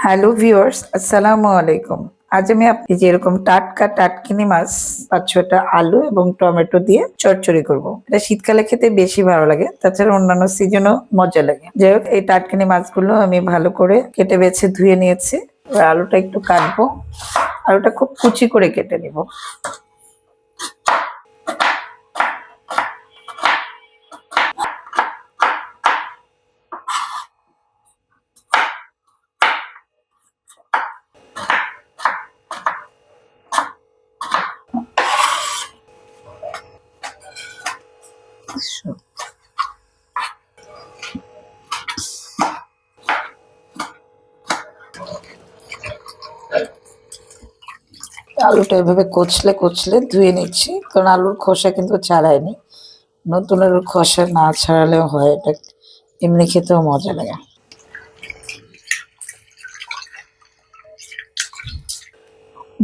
Hello viewers, আসসালামু আলাইকুম। আজ আমি আপনি যেরকম টাটকা টাটকিনি মাছ ৫-৬টা আলু এবং টমেটো দিয়ে চচ্চড়ি করব। এটা শীতকালে খেতে বেশি ভালো লাগে, তাছাড়া অন্যান্য সিজনও মজা লাগে। যাই হোক, এই টাটকিনি মাছগুলো আমি ভালো করে কেটে বেছে ধুয়ে নিয়েছি। এবার আলুটা একটু কাটবো। আলুটা খুব কুচি করে কেটে নিব। আলুটা এভাবে কচলে কচলে ধুয়ে নিচ্ছি, কারণ আলুর খোসা কিন্তু ছাড়াইনি। নতুন আলুর খোসা না ছাড়ালেও হয়, এটা এমনি খেতেও মজা লাগে।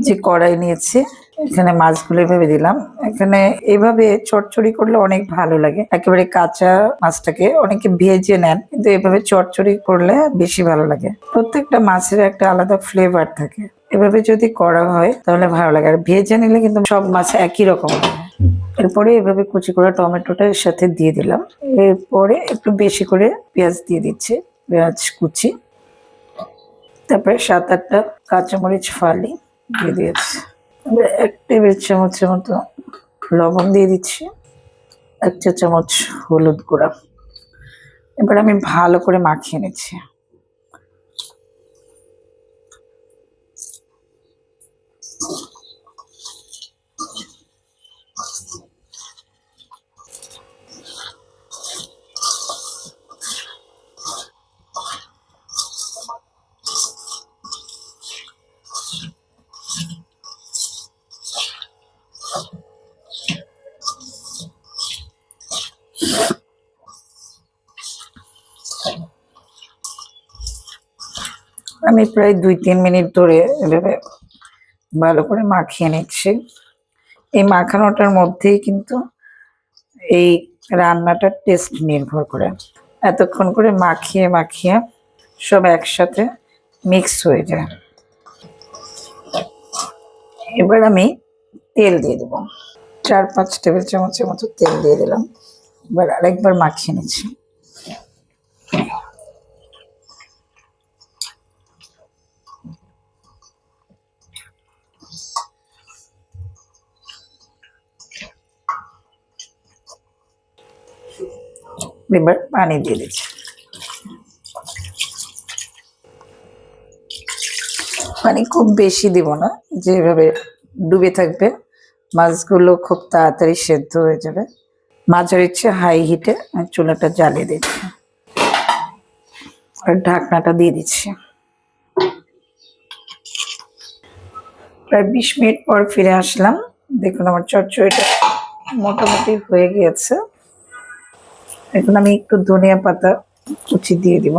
যে কড়াই নিয়েছি, এখানে মাছগুলো এভাবে দিলাম। এখানে এভাবে চচ্চড়ি করলে অনেক ভালো লাগে। একেবারে কাঁচা মাছটাকে অনেকে ভেজে নেন, কিন্তু এভাবে চচ্চড়ি করলে বেশি ভালো লাগে। প্রত্যেকটা মাছের একটা আলাদা ফ্লেভার থাকে। এভাবে যদি করা হয় তাহলে ভালো লাগে, আর ভেজে নিলে কিন্তু সব মাছ একই রকম লাগে। এরপরে এভাবে কুচি করা টমেটোটা এর সাথে দিয়ে দিলাম। এরপরে একটু বেশি করে পেঁয়াজ দিয়ে দিচ্ছি, পেঁয়াজ কুচি। তারপরে ৭-৮টা কাঁচামরিচ ফালি দিয়ে দিয়েছি। এবার ১ টেবিল চামচের মতো লবণ দিয়ে দিচ্ছি, ১ চা চামচ হলুদ গুঁড়া। এবার আমি ভালো করে মাখিয়ে নিচ্ছি। আমি প্রায় ২-৩ মিনিট ধরে এভাবে ভালো করে মাখিয়ে নিচ্ছি। এই মাখানোটার মধ্যেই কিন্তু এই রান্নাটার টেস্ট নির্ভর করে। এতক্ষণ করে মাখিয়ে মাখিয়ে সব একসাথে মিক্স হয়ে যায়। এবার আমি তেল দিয়ে দেবো। ৪-৫ টেবিল চামচের মতো তেল দিয়ে দিলাম। এবার আরেকবার মাখিয়ে নিচ্ছি। এবার পানি দিয়ে দিচ্ছি। পানি খুব বেশি দিব না, যেভাবে ডুবে থাকবে মাছগুলো খুব তাড়াতাড়ি সেদ্ধ হয়ে যাবে। মাঝার ইচ্ছে হাই হিটে চুলাটা জ্বালিয়ে দিচ্ছি, আর ঢাকনাটা দিয়ে দিচ্ছি। প্রায় ২০ মিনিট পর ফিরে আসলাম। দেখুন আমার চচ্চড়িটা মোটামুটি হয়ে গিয়েছে। এখন আমি একটু ধনিয়া পাতা কুচি দিয়ে দিব।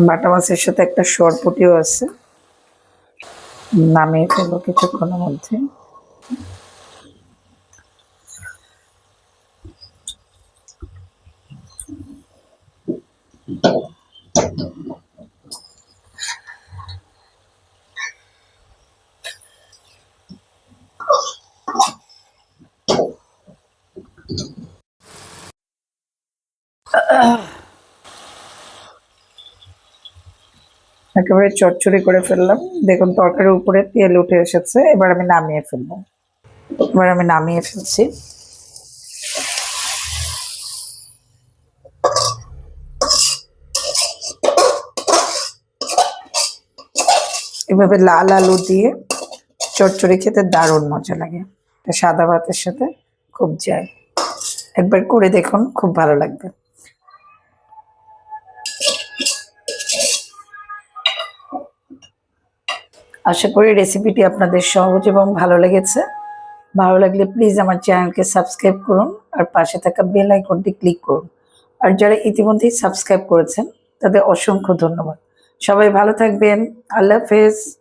বাটা মাছের সাথে একটা সরপুটিও আছে, নামিয়ে ফেলবো কিছুক্ষণের মধ্যে। একেবারে চচ্চড়ি করে ফেললাম। দেখুন তরকারির উপরে তেল উঠে এসেছে। এবার আমি নামিয়ে ফেলবো। এবার আমি নামিয়ে ফেলছি। এভাবে লাল আলু দিয়ে চচ্চড়ি খেতে দারুণ মজা লাগে। এটা সাদা ভাতের সাথে খুব যায়। একবার করে দেখুন, খুব ভালো লাগবে। আশা করি রেসিপিটি আপনাদের সহজ এবং ভালো লেগেছে। ভালো লাগলে প্লিজ আমার চ্যানেলকে সাবস্ক্রাইব করুন, আর পাশে থাকা বেল আইকনটি ক্লিক করুন। আর যারা ইতিমধ্যেই সাবস্ক্রাইব করেছেন তাদের অসংখ্য ধন্যবাদ। সবাই ভালো থাকবেন। আল্লাহ হাফেজ।